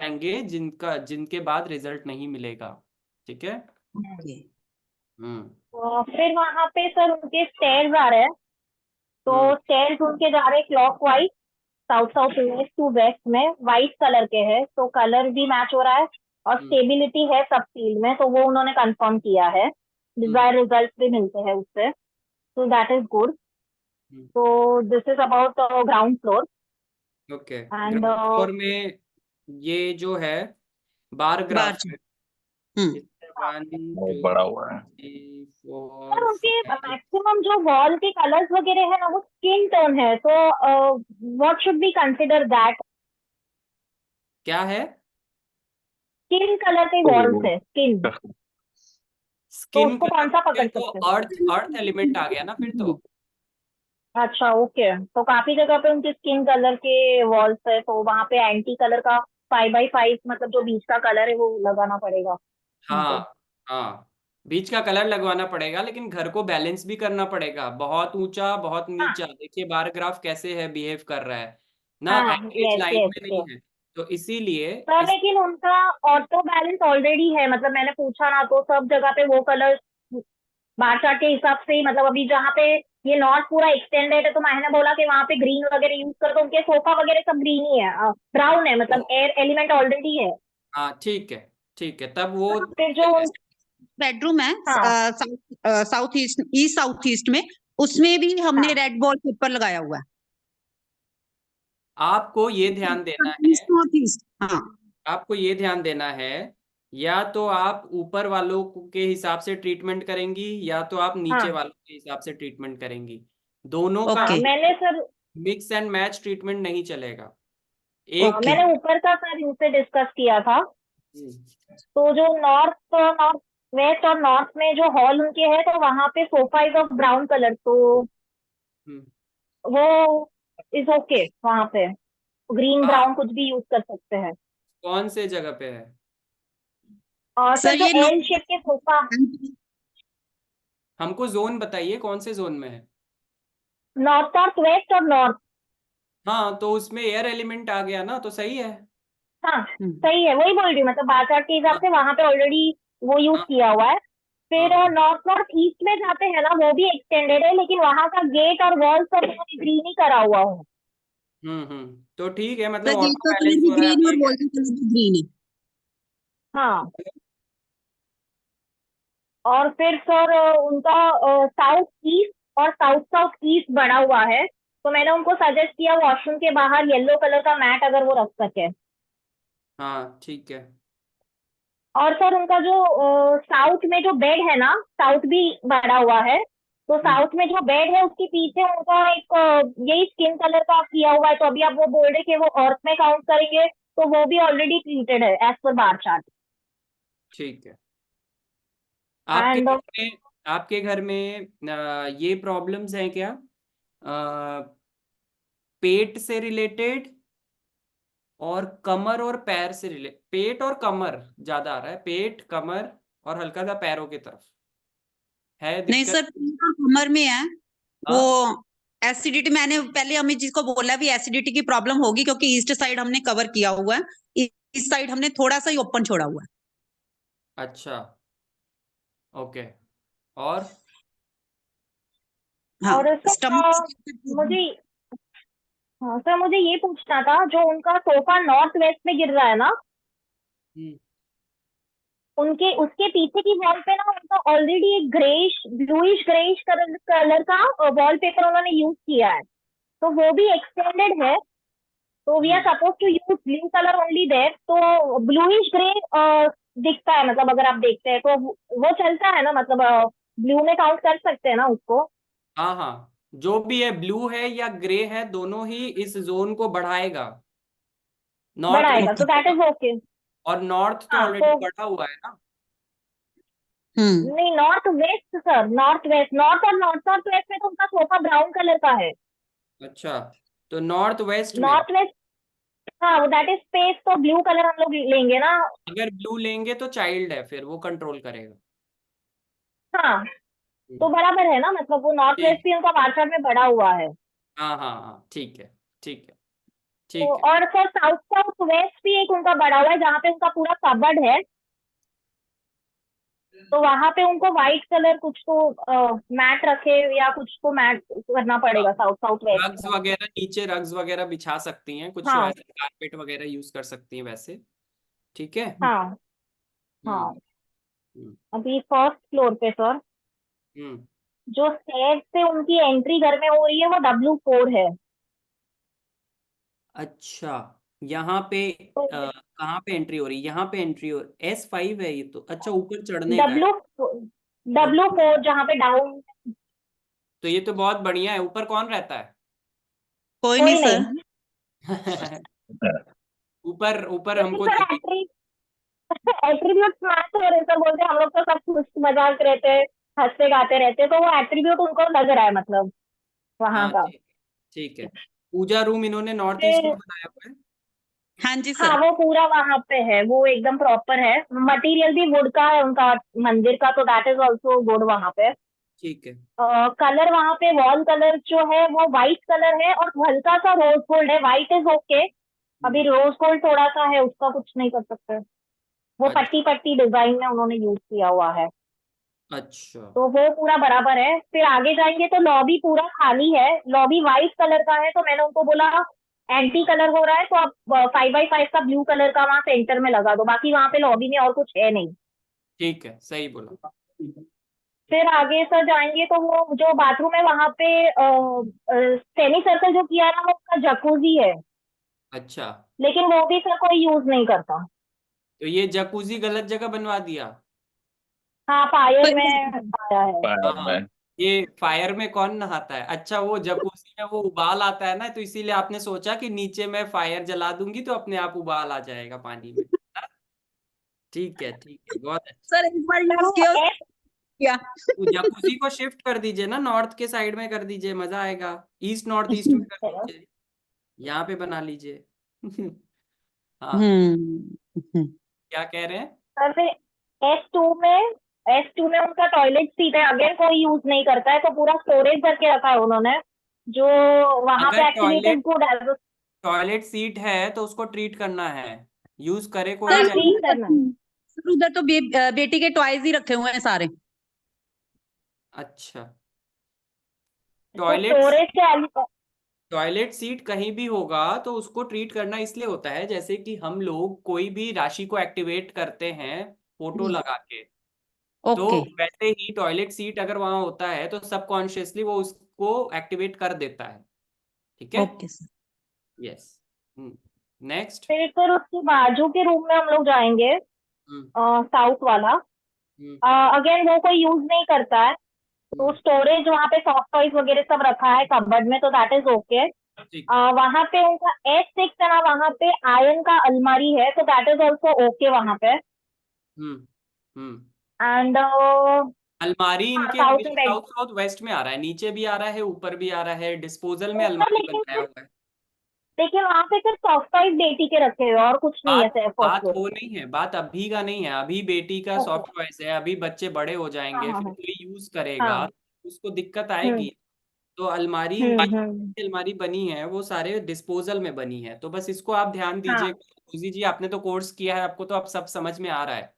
आएंगे जिनके बाद रिजल्ट नहीं मिलेगा। ठीक है। ओके। फिर वहां पे सर उनके स्टेयर्स आ रहे हैं, तो स्टेयर्स उनके जा रहे clockwise, south south east to west में, वाइट कलर के हैं, तो कलर भी मैच हो रहा है और स्टेबिलिटी है सब फील्ड में, तो वो उन्होंने कंफर्म किया है। डिजायर रिजल्ट भी मिलते हैं उससे, तो दैट इज गुड। तो this is about ground floor. Okay. And ground floor में ये जो है बार बार ग्राफ है। हम्म। इसमें 1 बहुत 2 बड़ा हुआ है। 3 सर 4 उनके 5। मैक्सिमम जो वॉल के कलर्स वगैरह है ना, वो स्किन टोन है, तो what should be consider that? क्या है? स्किन कलर के वॉल्स है, स्किन, तो स्किन उसको कलर कौन सा है पकड़ तो सकते हैं? अर्थ एलिमेंट आ गया ना फिर तो। अच्छा, ओके। तो काफी जगह पे उनकी स्किन कलर के वॉल्स है, तो वहां पे एंटी कलर का 5x5, मतलब जो बीच का कलर है वो लगाना पड़ेगा उनको। हाँ हाँ, बीच का कलर लगवाना पड़ेगा, लेकिन घर को बैलेंस भी करना पड़ेगा। बहुत ऊंचा बहुत हाँ नीचा, देखिए बार ग्राफ कैसे है, बिहेव कर रहा है ना, हाँ, एवरेज यस लाइन यस में नहीं यस है। तो इसीलिए सर, इस लेकिन उनका ऑटो बैलेंस ऑलरेडी है, मतलब मैंने पूछा ना, तो सब जगह पे वो कलर बार चार्ट के हिसाब से ही, मतलब अभी जहाँ पे ये नॉर्थ पूरा एक्सटेंडेड है, तो मैंने बोला कि वहां पे ग्रीन वगैरह यूज कर, तो उनके सोफा वगैरह सब ग्रीन ही है, ब्राउन है, मतलब एयर एलिमेंट ऑलरेडी है। हाँ ठीक है, तब वो फिर जो बेडरूम है हाँ south east, east south east में, उसमें भी हमने हाँ रेड वॉलपेपर लगाया हुआ है। आपको ये ध्यान देना है। ईस्ट नॉर्थ ईस्ट, हाँ। आपको ये ध्यान देना है, या तो आप ऊपर वालों के हिसाब से ट्रीटमेंट करेंगी, या तो आप नीचे हाँ वालों के हिसाब से ट्रीटमेंट करेंगी। दोनों का हाँ, ओके मैंने sir, mix and match treatment नहीं चलेगा। एक ओके। मैंने ऊपर का सर इनसे डिस्कस किया था। हम्म, तो जो नॉर्थ नॉर्थ वेस्ट और नॉर्थ में जो हॉल उनके है, तो वहां पे sofa is of brown colour, तो हम्म, वो इज ओके वहां पे। ग्रीन हाँ, ब्राउन कुछ भी यूज कर सकते हैं। कौन से जगह पे है? और सर सर जो ये एल शेप के सोफा, हमको जोन बताइए, कौन से जोन में है? नॉर्थ नॉर्थ वेस्ट और नॉर्थ। हाँ, तो उसमें एयर एलिमेंट आ गया ना, तो सही है। हाँ सही है, वही बोल रही हूँ, मतलब बाजार के हिसाब हाँ से वहां पे ऑलरेडी वो यूज हाँ किया हुआ है। फिर हाँ। नॉर्थ नॉर्थ ईस्ट में जाते हैं ना, वो भी एक्सटेंडेड है, लेकिन वहां का गेट और वॉल सब उन्होंने ग्रीन ही करा हुआ है। तो ठीक है, मतलब सर गेट ऑटो का कलर बैलेंस भी हो रहा है, ग्रीन अब और ये वॉल कह का कलर भी ग्रीन है। हाँ, और फिर सर उनका साउथ ईस्ट और साउथ साउथ ईस्ट बना हुआ है, तो मैंने उनको सजेस्ट किया वॉशरूम के बाहर येलो कलर का मैट अगर वो रख सके। हाँ ठीक है। और सर उनका जो साउथ में जो बेड है ना, साउथ भी बना हुआ है, तो हम्म, साउथ में जो बेड है उसके पीछे उनका एक यही स्किन कलर का किया हुआ है, तो अभी आप वो बोल रहे कि वो अर्थ में काउंट करेंगे, तो वो भी ऑलरेडी ट्रीटेड है एज पर बार चार्ट। ठीक है। आपके एंड घर में आपके घर में ये प्रॉब्लम्स हैं क्या? पेट से रिलेटेड और कमर और पैर से रिलेटेड, पेट और कमर ज्यादा आ रहा है, पेट कमर और हल्का सा पैरों की तरफ है नहीं दिक्कत। सर, पेट और कमर में है वो। हाँ एसिडिटी, मैंने पहले अमित जी को बोला भी एसिडिटी की प्रॉब्लम होगी, क्योंकि ईस्ट साइड हमने कवर किया हुआ है, इस साइड हमने थोड़ा सा ही ओपन छोड़ा हुआ है। अच्छा, ओके। और हाँ, और सर स्टमक। मुझे, हाँ सर, मुझे ये पूछना था, जो उनका सोफा नॉर्थ वेस्ट में गिर रहा है ना, हम्म, उनके उसके पीछे की वॉल पे ना उनका ऑलरेडी एक ग्रेइश ब्लूइश ग्रेइश कलर का वॉलपेपर उन्होंने यूज किया है, तो वो भी एक्सटेंडेड है। तो we are hmm, suppose to use blue colour only there, तो ब्लूइश ग्रे दिखता है, मतलब अगर आप देखते हैं तो वो चलता है ना, मतलब ब्लू में काउंट कर सकते हैं ना उसको? हाँ हाँ, जो भी है, ब्लू है या ग्रे है, दोनों ही इस जोन को बढ़ाएगा। नॉर्थ बढ़ाएगा, वेस्ट तो दैट इज ओके। और नॉर्थ तो हाँ ऑलरेडी तो बढ़ा हुआ है ना। हम्म। नहीं, north west sir, north west, north और नॉर्थ नॉर्थ वेस्ट में तो उनका सोफा ब्राउन कलर का है। अच्छा, तो नॉर्थ वेस्ट में नॉर्थ वेस्ट, हाँ, वो दैट इज स्पेस, तो ब्लू कलर हम लोग लेंगे ना। अगर ब्लू लेंगे तो चाइल्ड है, फिर वो कंट्रोल करेगा। हाँ, तो हम्म, बराबर है ना, मतलब वो नॉर्थ वेस्ट ठीक। भी उनका बार चार्ट में बढ़ा हुआ है। हाँ हाँ हाँ, ठीक है ठीक है। ठीक तो है। और सर साउथ साउथ वेस्ट भी एक उनका बड़ा हुआ है जहाँ पे उनका पूरा कबर्ड है, तो वहां पे उनको व्हाइट कलर कुछ तो मैट रखे या कुछ तो मैट करना पड़ेगा साउथ साउथ वेस्ट रग्स में। वगैरह नीचे रग्स वगैरह बिछा सकती हैं, कुछ हाँ ऐसे कारपेट वगैरह यूज कर सकती हैं वैसे। ठीक है। हाँ हम्म हाँ। हम्म अभी फर्स्ट फ्लोर पे सर हम्म। जो स्टेज से उनकी एंट्री घर में हो रही है वो W4 है। अच्छा, यहाँ पे तो कहाँ पे एंट्री हो रही है? यहाँ पे एंट्री हो S5 है ये तो। अच्छा, ऊपर चढ़ने का है। डब्ल्यू W4 जहाँ पे डाउन तो ये तो बहुत बढ़िया है। ऊपर कौन रहता कोई नहीं कोई सर। नहीं। है? ऊपर ऊपर लेकिन हमको सर जगह। एट्रीब्यूट मैच हो रहे सर, बोलते हैं हम लोग तो सब कुछ मजाक रहते हैं, हंसते गाते रहते हैं, तो वो एट्रीब्यूट उनको लग रहा है मतलब वहां हाँ का। ठीक। ठीक है। पूजा रूम इन्होंने नॉर्थ ईस्ट में फिर बनाया हुआ है। हाँ जी हाँ सर। वो पूरा वहां पे है, वो एकदम प्रॉपर है, मटेरियल भी वुड का है उनका मंदिर का, तो दैट इज ऑल्सो गुड वहां पे। ठीक है। कलर वहां पे वॉल कलर जो है वो वाइट कलर है और हल्का सा रोज गोल्ड है, वाइट इज ओके। अभी रोज गोल्ड थोड़ा सा है, उसका कुछ नहीं कर सकते, वो अच्छा पट्टी पट्टी डिजाइन में उन्होंने यूज किया हुआ है, अच्छा। तो वो पूरा बराबर है। फिर आगे जाएंगे तो लॉबी पूरा खाली है, लॉबी वाइट कलर का है, तो मैंने उनको बोला एंटी कलर हो रहा है तो आप 5x5 का ब्लू कलर का वहां सेंटर में लगा दो, बाकी वहां पे लॉबी में और कुछ है नहीं। ठीक है, सही बोला। फिर आगे सर जाएंगे तो वो जो बाथरूम है वहां पे सेमी सर्कल जो किया ना वो उसका जकूजी है, अच्छा, लेकिन वो भी सर कोई यूज नहीं करता। तो ये जकूजी गलत जगह बनवा दिया। हाँ फायर कोई में नहीं। आया है। हाँ, ये फायर में कौन नहाता है? अच्छा, वो जकूजी में वो उबाल आता है ना, तो इसीलिए आपने सोचा कि नीचे मैं फायर जला दूंगी तो अपने आप उबाल आ जाएगा पानी में। ठीक है ठीक है, बहुत अच्छा। सर एक बार सर यूज वो किया एस किया। तो जकूजी को शिफ्ट कर दीजिए ना, नॉर्थ के साइड में कर दीजिए, मजा आएगा। ईस्ट नॉर्थ ईस्ट में कर दीजिए, यहाँ पे बना लीजिए। हाँ, क्या कह रहे हैं? सर फिर एस टू में उनका टॉयलेट सीट है, अगेन कोई यूज नहीं करता है, तो पूरा स्टोरेज करके रखा है उन्होंने, जो वहां अगर पे actually it is good as toilet seat है तो उसको ट्रीट करना है, यूज करे कोई सर हाँ चाहे। ठीक करना है। सर उधर तो बेटी के टॉयज ही रखे हुए हैं सारे। अच्छा, तो टॉयलेट स्टोरेज के आगे टॉयलेट सीट कहीं भी होगा तो उसको ट्रीट करना इसलिए होता है, जैसे कि हम लोग कोई भी राशि को एक्टिवेट करते हैं फोटो लगा के, तो ओके वैसे ही टॉयलेट सीट अगर वहां होता है तो सबकॉन्शियसली वो उसको एक्टिवेट कर देता है। ठीक है। Okay sir. यस। नेक्स्ट। फिर उसके बाजू के रूम में हम लोग जाएंगे, हम्म साउथ वाला। हम्म, अगेन वो कोई यूज नहीं करता है, तो हम्म, स्टोरेज वहाँ पे सॉफ्ट टॉयज वगैरह सब रखा है कबर्ड में, तो दैट इज ओके। ठीक। वहां पे उनका S6 है ना, वहां पे आयरन का अलमारी है, तो दैट इज ऑल्सो ओके वहां पे। हम्म हम्म। एंड अलमारी इनके साउथ हमेशा में साउथ साउथ वेस्ट में आ रहा है, नीचे भी आ रहा है ऊपर भी आ रहा है, डिस्पोजल में ऊपर, अलमारी बनाया हुआ है। लेकिन वहां पे सिर्फ सॉफ्ट टॉयज बेटी के रखे हुए हैं, और कुछ नहीं है बात सर फर्स्ट बात फ्लोर वो पे। नहीं है, बात अभी का नहीं है, अभी बेटी का ओके। सॉफ्ट चॉइस है, अभी बच्चे बड़े हो हाँ जाएंगे हाँ फिर हाँ कोई यूज करेगा, हाँ। उसको दिक्कत हम्म आएगी। तो अलमारी इनकी हम्म। अलमारी बनी है वो सारे डिस्पोजल में बनी है, तो बस इसको आप ध्यान दीजिए। हाँ रोजी जी, आपने तो कोर्स किया है, आपको तो अब सब समझ में आ रहा है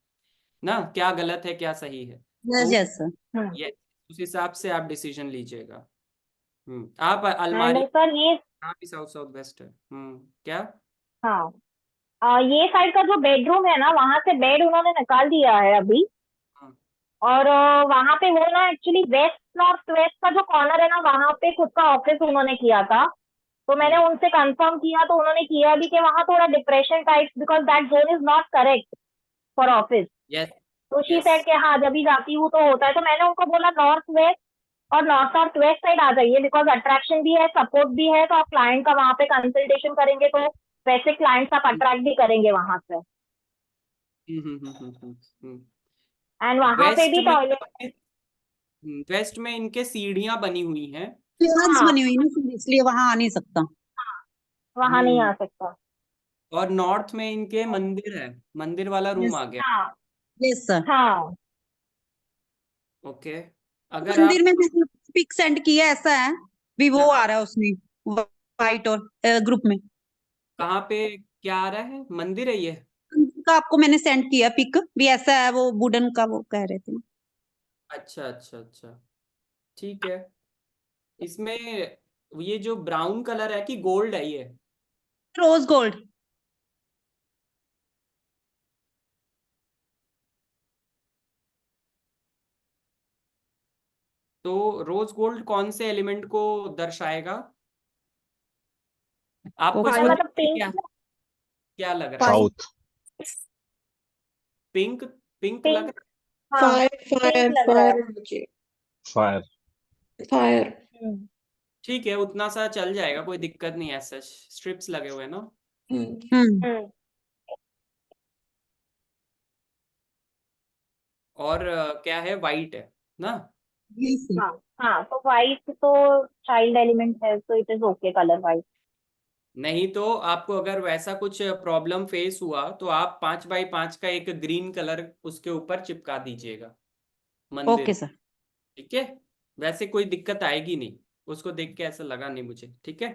ना, क्या गलत है क्या सही है। यस तो यस सर। हम्म। ये उस हिसाब से आप डिसीजन लीजिएगा। आप एंड अलमारी सर ये कहाँ भी साउथ साउथ वेस्ट है। क्या? हाँ ये साइड का जो बेडरूम है ना, वहां से बेड उन्होंने निकाल दिया है अभी, हाँ, और वहां पे वो ना एक्चुअली वेस्ट नॉर्थ वेस्ट का जो कॉर्नर है ना, वहां पे खुद का ऑफिस उन्होंने किया था, तो मैंने हम्म, उनसे कंफर्म किया, तो उन्होंने किया भी कि वहां थोड़ा depression type, because that zone is not correct for office. Yes तो शी यस। सेड कि हाँ जब भी जाती हूँ तो होता है, तो मैंने उनको बोला नॉर्थ वेस्ट और नॉर्थ नॉर्थ वेस्ट साइड आ जाइए, बिकॉज अट्रैक्शन भी है सपोर्ट भी है, तो आप क्लाइंट का वहां पे कंसल्टेशन करेंगे तो वैसे क्लाइंट्स आप अट्रैक्ट भी करेंगे वहां से, एंड वहां पे वेस्ट भी में टॉयलेट। वेस्ट में इनके सीढ़ियां बनी हुई हैं। प्लान्स हाँ बनी हुई ना सर, इसलिए वहां आ नहीं सकता। वहां नहीं हम्म आ सकता। और नॉर्थ में इनके मंदिर है, मंदिर वाला रूम यस आ गया। हाँ यस सर। हाँ ओके। अगर आप मंदिर में मैंने पिक सेंड किया, ऐसा है भी वो जहाँ आ रहा है उसमें वाइट और ग्रुप में। कहाँ पे क्या आ रहा है? मंदिर है ये? का आपको मैंने सेंड किया पिक भी, ऐसा है वो वुडन का, वो कह रहे थे। अच्छा अच्छा अच्छा, ठीक है। इसमें ये जो ब्राउन कलर है कि गोल्ड है ये? Rose gold. तो रोज गोल्ड कौन से एलिमेंट को दर्शाएगा? आपको ओके। इसमें मतलब देख के पिंक। क्या क्या लग रहा है? साउथ। पिंक? पिंक लग पिंक। रहा हाँ, फायर पिंक फायर लग रहा है। फायर मुझे। फायर। फायर। हम्म, है? ठीक है, उतना सा चल जाएगा, कोई दिक्कत नहीं है। ऐसा स्ट्रिप्स लगे हुए हैं ना। हम्म। हम्म। और क्या है? वाइट है ना? हाँ हाँ, तो व्हाइट तो चाइल्ड एलिमेंट है, तो it is okay colour wise. नहीं तो आपको अगर वैसा कुछ प्रॉब्लम फेस हुआ तो आप 5x5 का एक ग्रीन कलर उसके ऊपर चिपका दीजिएगा मंदिर। Okay sir. ठीक है, वैसे कोई दिक्कत आएगी नहीं। उसको देख के ऐसा लगा नहीं मुझे। ठीक है।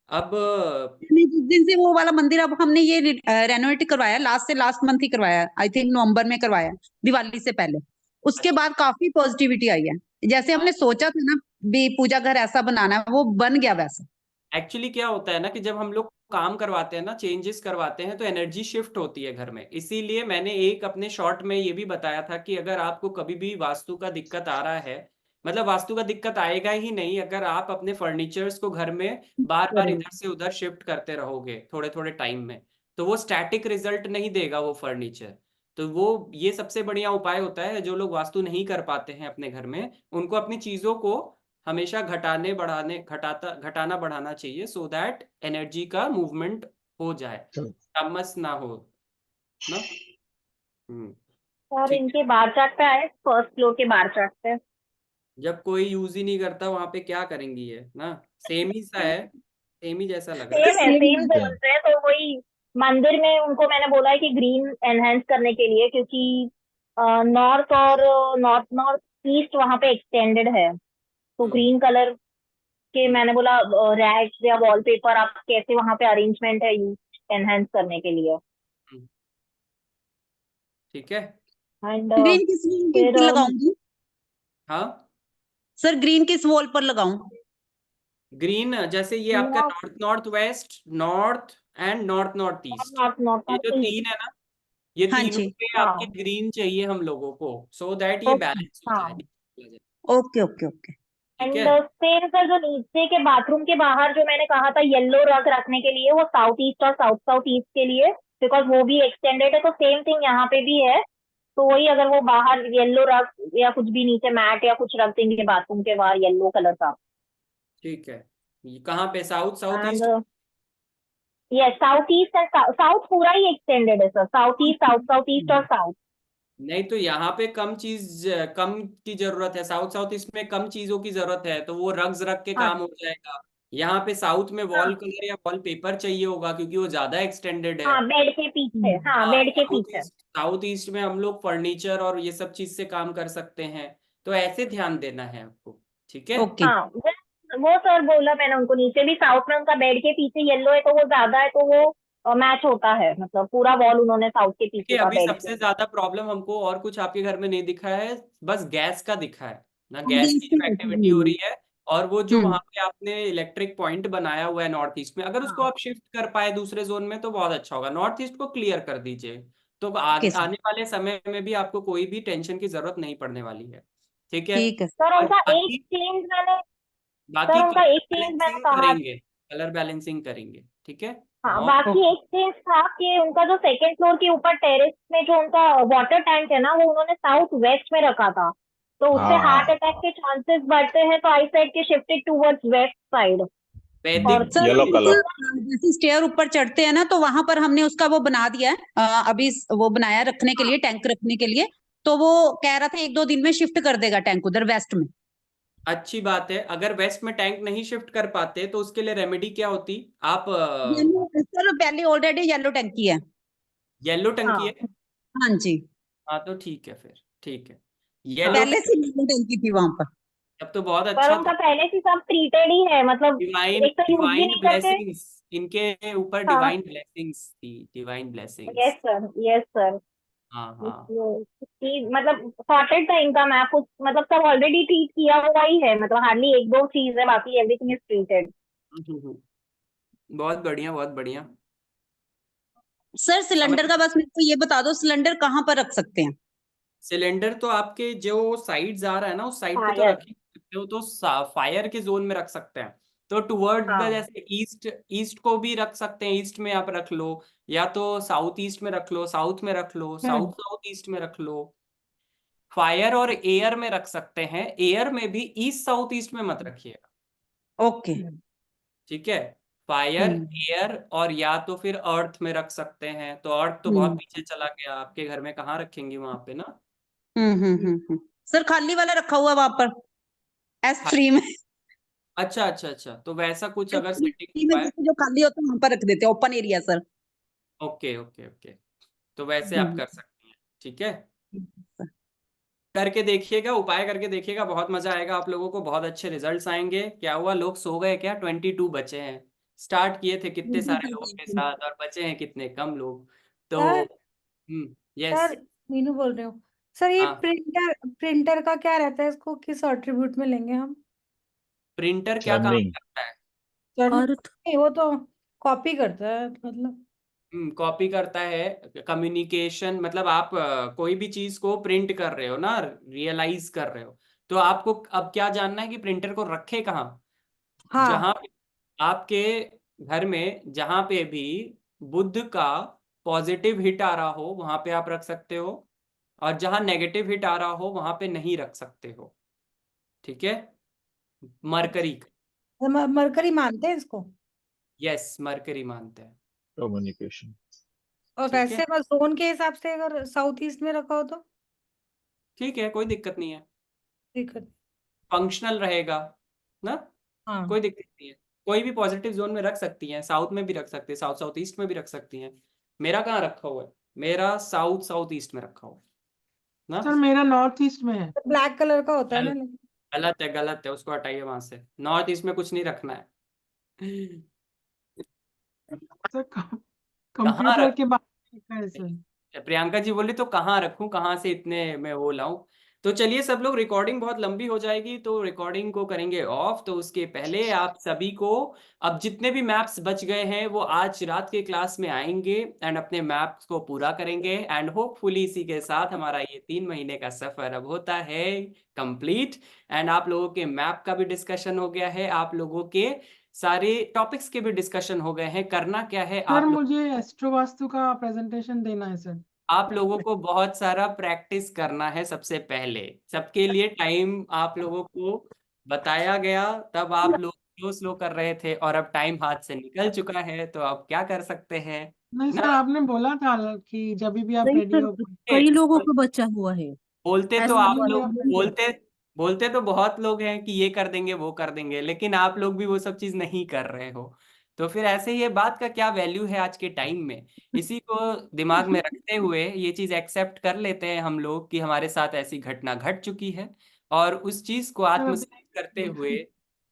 अब नहीं, जिस दिन से वो वाला मंदिर अब हमने ये रेनोवेट करवाया, लास्ट से लास्ट मंथ ही करवाया, आई थिंक नवंबर में करवाया, दिवाली से पहले। उसके बाद काफी पॉजिटिविटी आई है। जैसे हमने सोचा था ना भी पूजा घर ऐसा बनाना है, वो बन गया वैसा। एक्चुअली क्या होता है ना कि जब हम लोग काम करवाते हैं ना, चेंजेस करवाते हैं, तो एनर्जी शिफ्ट होती है घर में। इसीलिए मैंने एक अपने शॉर्ट में ये भी बताया था कि अगर आपको कभी भी वास्तु का दिक्कत आ रहा है, मतलब वास्तु का दिक्कत आएगा ही नहीं अगर आप अपने फर्नीचर्स को घर में बार बार इधर से उधर शिफ्ट करते रहोगे थोड़े थोड़े टाइम में, तो वो स्टैटिक रिजल्ट नहीं देगा वो फर्नीचर। तो वो ये सबसे बढ़िया उपाय होता है। जो लोग वास्तु नहीं कर पाते हैं अपने घर में, उनको अपनी चीजों को हमेशा घटाना बढ़ाना चाहिए, सो दैट एनर्जी का मूवमेंट हो जाए, तमस ना हो ना। और ठीक है। इनके बार चार्ट पे आए, फर्स्ट फ्लोर के बार चार्ट पे। जब कोई यूज ही नहीं करता वहां पे क्या करेंगी ये ना? सेम ही सा है, सेम ही जैसा लग रहा है। सेम है, सेम जोन है, तो वही मंदिर में उनको मैंने बोला है कि ग्रीन एनहेंस करने के लिए, क्योंकि नॉर्थ और नॉर्थ नॉर्थ ईस्ट वहां पे एक्सटेंडेड है, तो ग्रीन कलर के मैंने बोला रैक या वॉलपेपर आप कैसे वहां पे अरेंजमेंट है यूज एनहेंस करने के लिए। हम्म, ठीक है। एंड ग्रीन किस वॉल फिर पर लगाऊंगी हाँ, सर? ग्रीन किस वॉल पर लगाऊं? ग्रीन जैसे ये आपका north north west, north and north north east, north north ये जो ईस्ट। तीन है ना, ये हाँ तीनों जी। पे आपके हाँ ग्रीन चाहिए हम लोगों को, सो दैट ये ओके। बैलेंस हो हाँ, जाए। Okay okay okay. ठीक एंड है। सेम सर, जो नीचे के बाथरूम के बाहर जो मैंने कहा था येलो रग रखने के लिए, वो साउथ ईस्ट और साउथ साउथ ईस्ट के लिए, बिकॉज वो भी एक्सटेंडेड है, तो सेम थिंग यहाँ पे भी है। तो वही अगर वो बाहर येलो रग या कुछ भी नीचे मैट या कुछ रख देंगे बाथरूम के बाहर येलो कलर का। ठीक है, ये कहाँ पे? South south and east? Yes, south east and south पूरा ही एक्सटेंडेड है sir, south east, south south east और साउथ। नहीं तो यहाँ पे कम की जरूरत है, साउथ साउथ ईस्ट में कम चीजों की जरूरत है, तो वो रग्स रख के हाँ काम हो जाएगा। यहाँ पे साउथ में हाँ वॉल कलर या वॉल पेपर चाहिए होगा क्योंकि वो ज्यादा एक्सटेंडेड है। हाँ, बेड के पीछे, हाँ हाँ, बेड के पीछे। साउथ ईस्ट में हम लोग फर्नीचर और ये सब चीज से काम कर सकते हैं, तो ऐसे ध्यान देना है आपको। ठीक है। ओके। हाँ वो सर बोला मैंने उनको, नीचे भी साउथ में उनका बेड के पीछे येलो है, तो वो ज्यादा है, तो वो मैच होता है, मतलब पूरा वॉल उन्होंने साउथ के पीछे देखिए, का अभी बेड सबसे किया। ज्यादा प्रॉब्लम हमको और कुछ आपके घर में नहीं दिखा है, बस गैस का दिखा है ना। गैस गैस की की जो एक्टिविटी हो हम्म। रही है, और वो जो वहां पे आपने इलेक्ट्रिक पॉइंट बनाया हुआ है नॉर्थ ईस्ट में, अगर उसको हाँ। आप शिफ्ट कर पाए दूसरे जोन में तो बहुत अच्छा होगा। नॉर्थ ईस्ट को क्लियर कर दीजिए, तो ओके आगे सर। आने वाले समय में भी आपको कोई भी टेंशन की जरूरत नहीं पड़ने वाली है। ठीक है। ठीक है सर। सर और उनका एक बाकी चेंज मैंने बाकी सर उनका कलर एक चेंज मैंने बैलेंसिंग कहा। करेंगे, कलर बैलेंसिंग करेंगे। ठीक है। हाँ, और बाकी ओके। एक चेंज था कि उनका जो सेकंड फ्लोर के ऊपर टेरेस में जो उनका वाटर टैंक है ना, वो उन्होंने साउथ वेस्ट में रखा था, तो उससे हार्ट हाँ, अटैक के चांसेस बढ़ते हैं, तो आई सेड कि शिफ्टेड टूवर्ड्स वेस्ट साइड। और वैदिक सर येलो कलर। जैसे स्टेयर ऊपर चढ़ते हैं ना, तो वहां पर हमने उसका वो बना दिया है, अभी वो बनाया रखने के लिए, टैंक रखने के लिए। तो वो कह रहा था 1-2 दिन में शिफ्ट कर देगा टैंक उधर वेस्ट में। अच्छी बात है। अगर वेस्ट में टैंक नहीं शिफ्ट कर पाते तो उसके लिए रेमेडी क्या होती? आप येलो सर, पहले ऑलरेडी येलो टैंकी है। येलो टंकी हाँ है? हाँ जी। हाँ तो ठीक है, फिर ठीक है। येलो पहले से येलो टैंकी थी वहां पर। तब तो बहुत पर अच्छा उनका था। पहले से सब ट्रीटेड ही है, मतलब डिवाइन एक तो यूज भी डिवाइन नहीं करते। ब्लेसिंग्स इनके ऊपर, हाँ। डिवाइन ब्लेसिंग्स थी, divine yes blessings. Sir, yes sir. हाँ हाँ। मतलब सॉर्टेड था इनका मैप, कुछ मतलब सब ऑलरेडी ट्रीट किया हुआ ही है, मतलब हार्डली एक दो चीज है, बाकी एवरीथिंग इज ट्रीटेड। बहुत बढ़िया, बहुत बढ़िया। सर समझ। सिलेंडर का बस मेरे को ये बता दो, सिलेंडर कहाँ पर रख सकते हैं? सिलेंडर तो आपके जो साइड्स आ रहा है ना, उस साइड पे हाँ तो यस। रख ही सकते हो, तो फायर के जोन में रख सकते हैं। तो टुवर्ड्स द, हाँ। जैसे ईस्ट, ईस्ट को भी रख सकते हैं, ईस्ट में आप रख लो, या तो साउथ ईस्ट में रख लो, साउथ में रख लो, साउथ साउथ ईस्ट में रख लो। फायर और एयर में रख सकते हैं, एयर में भी ईस्ट साउथ ईस्ट में मत रखिएगा। ओके। ठीक है। फायर, हम्म एयर, और या तो फिर अर्थ में रख सकते हैं। तो अर्थ तो बहुत हम्म पीछे चला गया, आपके घर में कहाँ रखेंगे वहां पे ना। सर खाली वाला रखा हुआ वहां पर, S3 में। अच्छा अच्छा अच्छा, तो वैसा कुछ अगर सेटिंग S3 में हुआ है। जैसे जो खाली होता है वहां पर रख देते हैं, open area sir. Okay okay okay, तो वैसे आप हम्म कर सकती हैं। ठीक है। सर। करके देखिएगा, उपाय करके देखिएगा, बहुत मजा आएगा आप लोगों को, बहुत अच्छे रिजल्ट्स आएंगे। क्या हुआ, लोग सो गए क्या? 22 बचे हैं। स्टार्ट किए थे कितने सारे लोगों के साथ, और बचे हैं कितने कम लोग। तो सर यस। सर मीनू बोल रहे हो। सर ये हाँ। प्रिंटर प्रिंटर का क्या रहता है, इसको किस एट्रीब्यूट में लेंगे हम? प्रिंटर क्या काम जर्नलिंग। करता है? और वो तो कॉपी करता है मतलब। कॉपी करता है, कम्युनिकेशन, मतलब आप कोई भी चीज को प्रिंट कर रहे हो ना, रियलाइज कर रहे हो, तो आपको अब क्या जानना है कि प्रिंटर को रखे कहाँ। हाँ। जहां पे आपके घर में जहां पे भी बुध का पॉजिटिव हिट आ रहा हो वहां पे आप रख सकते हो, और जहां नेगेटिव हिट आ रहा हो वहां पे नहीं रख सकते हो। ठीक है। मरकरी। मरकरी मानते हैं इसको। यस, मरकरी मानते हैं। कम्युनिकेशन। और ठीक है। वैसे बस जोन के हिसाब से अगर साउथ ईस्ट में रखा हो तो ठीक है, कोई दिक्कत नहीं है। दिक्कत। फंक्शनल रहेगा ना, हाँ। कोई दिक्कत नहीं है। कोई भी पॉजिटिव जोन में रख सकती हैं, साउथ में भी रख सकते हैं, साउथ साउथ ईस्ट में भी रख सकती हैं। मेरा कहाँ रखा हुआ है? मेरा साउथ साउथ ईस्ट में रखा हुआ है ना। सर मेरा नॉर्थ ईस्ट में है। ब्लैक कलर का होता है ना गलत, लेकिन। गलत है, गलत है, उसको हटाइए वहां से। नॉर्थ ईस्ट में कुछ नहीं रखना है। सर कहाँ कंप्यूटर रख, के बारे में लिखा है सर। प्रियंका जी बोली तो कहाँ रखूं, कहाँ से इतने मैं वो लाऊं। तो चलिए सब लोग, रिकॉर्डिंग बहुत लंबी हो जाएगी, तो रिकॉर्डिंग को करेंगे ऑफ। तो उसके पहले आप सभी को, अब जितने भी मैप्स बच गए हैं वो आज रात के क्लास में आएंगे एंड अपने मैप्स को पूरा करेंगे, एंड होपफुली इसी के साथ हमारा ये 3 महीने का सफर अब होता है कंप्लीट। एंड आप लोगों के मैप का भी डिस्कशन हो गया है, आप लोगों के सारे टॉपिक्स के भी डिस्कशन हो गए हैं। करना क्या है सर आप लोग, मुझे एस्ट्रो वास्तु का प्रेजेंटेशन देना है सर। आप लोगों को बहुत सारा प्रैक्टिस करना है सबसे पहले। सबके लिए टाइम आप लोगों को बताया गया, तब आप लोग स्लो स्लो कर रहे थे, और अब टाइम हाथ से निकल चुका है, तो अब क्या कर सकते हैं नहीं ना। सर, आपने बोला था कि जब भी आप नहीं रेडी सर, हो। कई लोगों को बचा हुआ है। बोलते तो ऐसा आप हुआ लोग, नहीं है। बोलते बोलते तो बहुत लोग हैं कि ये कर देंगे वो कर देंगे, लेकिन आप लोग भी वो सब चीज नहीं कर रहे हो। तो फिर ऐसे ये बात का क्या वैल्यू है आज के टाइम में। इसी को दिमाग में रखते हुए ये चीज एक्सेप्ट कर लेते हैं हम लोग कि हमारे साथ ऐसी घटना घट चुकी है, और उस चीज को सर अभी आत्मसात करते हुए,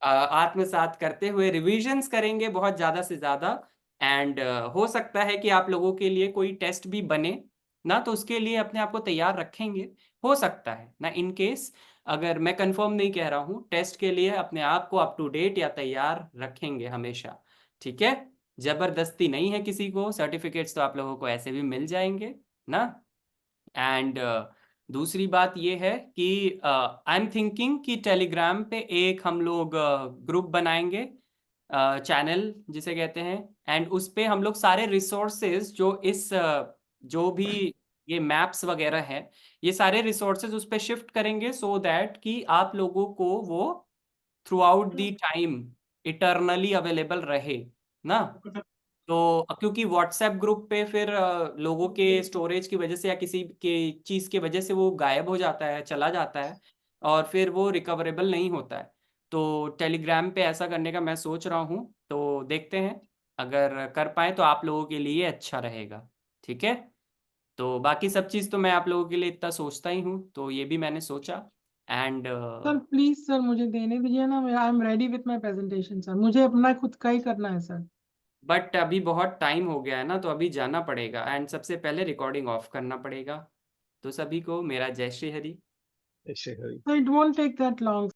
आत्मसात करते हुए रिविजन्स करेंगे बहुत ज्यादा से ज्यादा। एंड हो सकता है कि आप लोगों के लिए कोई टेस्ट भी बने ना, तो उसके लिए अपने आप को तैयार रखेंगे। हो सकता है ना, इन केस, अगर मैं कंफर्म नहीं कह रहा हूँ, टेस्ट के लिए अपने आप को अप टू डेट या तैयार रखेंगे हमेशा। ठीक है। जबरदस्ती नहीं है किसी को, सर्टिफिकेट्स तो आप लोगों को ऐसे भी मिल जाएंगे ना। एंड दूसरी बात ये है कि आई एम थिंकिंग कि टेलीग्राम पे एक हम लोग ग्रुप बनाएंगे, चैनल जिसे कहते हैं, एंड उस पे हम लोग सारे रिसोर्सेज जो इस जो भी ये मैप्स वगैरह हैं, ये सारे रिसोर्सेज उस पे शिफ्ट करेंगे, सो दैट कि आप लोगों को वो through out the time eternally available रहे ना। तो क्योंकि व्हाट्सएप ग्रुप पे फिर लोगों के स्टोरेज की वजह से या किसी के चीज़ की वजह से वो गायब हो जाता है, चला जाता है, और फिर वो रिकवरेबल नहीं होता है। तो टेलीग्राम पे ऐसा करने का मैं सोच रहा हूँ, तो देखते हैं, अगर कर पाए तो आप लोगों के लिए अच्छा रहेगा। ठीक है। तो बाकी सब चीज़ तो मैं आप लोगों के लिए इतना सोचता ही हूँ, तो ये भी मैंने सोचा। एंड सर प्लीज सर मुझे देने दीजिए ना, I am ready with my presentation sir, मुझे अपना खुद का ही करना है सर। बट अभी बहुत टाइम हो गया है ना, तो अभी जाना पड़ेगा एंड सबसे पहले रिकॉर्डिंग ऑफ करना पड़ेगा। तो सभी को मेरा जय Shri Hari. So it won't take that long.